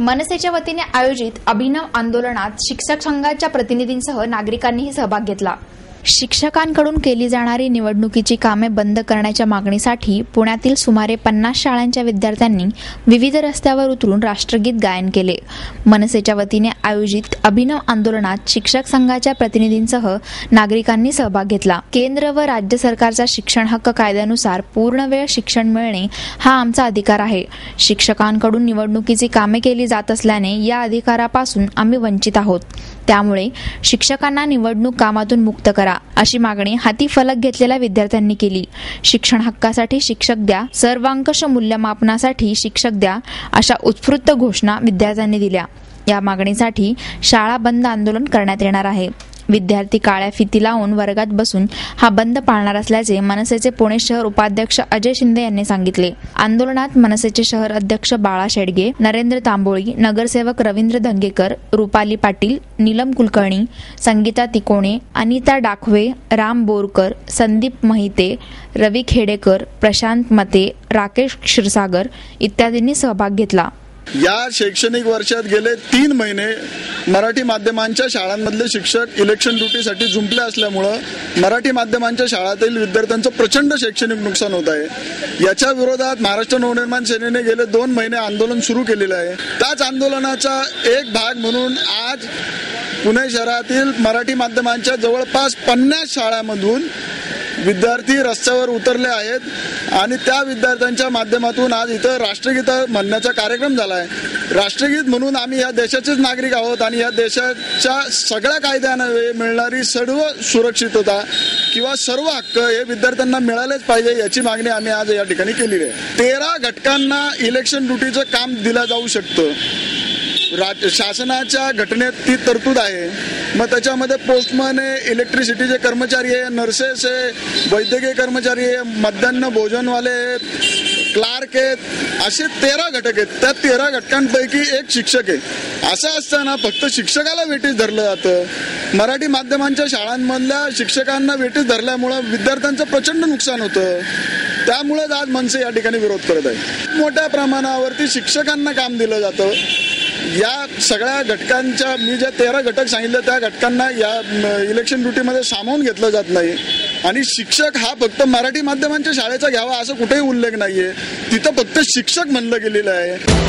मनसेच्या वतीने आयोजित अभिनव आंदोलनात शिक्षक संघाच्या प्रतिनिधींसह नागरिकांनीही सहभाग घेतला। शिक्षकांकडून केली जाणारी निवडणुकीची कामे बंद करण्याच्या मागणीसाठी पुण्यातील सुमारे 50 शाळांच्या विद्यार्थ्यांनी विविध रस्त्यावर उतरून राष्ट्रगीत गायन केले। मनसेच्या वतीने आयोजित अभिनव आंदोलनात शिक्षक संघाच्या प्रतिनिधींसह नागरिकांनी सहभाग घेतला। केंद्र व राज्य सरकारच्या शिक्षण हक्क कायद्यानुसार पूर्ण वेळ शिक्षण मिळणे हा आमचा अधिकार आहे। शिक्षकांकडून निवडणुकीची कामे केली जात असल्याने या अधिकारापासून आम्ही वंचित आहोत। त्यामुळे शिक्षकांना निवडणूक कामातून मुक्त करा अशी मागणी हाती फलक घेतलेल्या विद्यार्थ्यांनी केली। शिक्षण हक्कासाठी शिक्षक द्या, सर्वांकष मूल्यमापनासाठी शिक्षक द्या अशा उत्स्फूर्त घोषणा विद्यार्थ्यांनी दिल्या। या मागणीसाठी शाळा बंद आंदोलन करण्यात येणार आहे। विद्यार्थी काळ्या फिती लावून वर्गात बसून हा बंद पाळणार असल्याचे मनसेचे पुणे शहर उपाध्यक्ष अजय शिंदे यांनी सांगितले। आंदोलनात मनसेचे शहर अध्यक्ष बाळा शेडगे, नरेंद्र तांबोळी, नगरसेवक रवींद्र धंगेकर, रुपाली पाटील, नीलम कुलकर्णी, संगीता तिकोणे, अनिता डाखवे, राम बोरकर, संदीप महिते, रवी खेडेकर, प्रशांत मते, राकेश क्षीरसागर इत्यादींनी सहभाग घेतला। या शैक्षणिक वर्षात गेले 3 महिने मराठी माध्यमांच्या शाळांमधले शिक्षक इलेक्शन ड्युटीसाठी जुंपले असल्यामुळे मराठी माध्यमांच्या शाळांतील विद्यार्थ्यांचं प्रचंड शैक्षणिक नुकसान होत आहे। याच्या विरोधात महाराष्ट्र नवनिर्माण सेनेने गेले 2 महिने आंदोलन सुरू केलेले आहे। त्याच आंदोलनाचा एक भाग म्हणून आज पुणे शहरातील मराठी माध्यमांच्या जवळपास 50 शाळांमधून विद्यार्थी रस्त्यावर उतरले आहेत आणि त्या विद्यार्थ्यांच्या माध्यमातून आज इथं राष्ट्रगीत म्हणण्याचा कार्यक्रम झाला आहे। राष्ट्रगीत म्हणून आम्ही या देशाचेच नागरिक आहोत आणि या देशाच्या सगळ्या कायद्याने मिळणारी सर्व सुरक्षितता किंवा सर्व हक्क हे विद्यार्थ्यांना मिळालेच पाहिजे याची मागणी आम्ही आज या ठिकाणी केलेली आहे। 13 घटकांना इलेक्शन ड्युटीचं काम दिलं जाऊ शकतं। शासनाच्या घटनेत ती तरतूद आहे। मग त्याच्यामध्ये पोस्टमन आहे, इलेक्ट्रिसिटीचे कर्मचारी आहे, नर्सेस आहे, वैद्यकीय कर्मचारी आहे, मध्यान्ह भोजनवाले आहेत, क्लार्क आहेत, असे 13 घटक आहेत। त्या 13 घटकांपैकी एक शिक्षक आहे। असं असताना फक्त शिक्षकाला वेटीस धरलं जातं। मराठी माध्यमांच्या शाळांमधल्या शिक्षकांना वेटीस धरल्यामुळं विद्यार्थ्यांचं प्रचंड नुकसान होतं। त्यामुळेच आज मनसे या ठिकाणी विरोध करत आहे। मोठ्या प्रमाणावरती शिक्षकांना काम दिलं जातं। या सगळ्या घटकांच्या मी जे 13 घटक सांगितले त्या घटकांना या इलेक्शन ड्युटीमध्ये सामावून घेतलं जात नाही आणि शिक्षक हा फक्त मराठी माध्यमांच्या शाळेचा घ्यावा असं कुठेही उल्लेख नाहीये। तिथं फक्त शिक्षक म्हणलं गेलेलं आहे।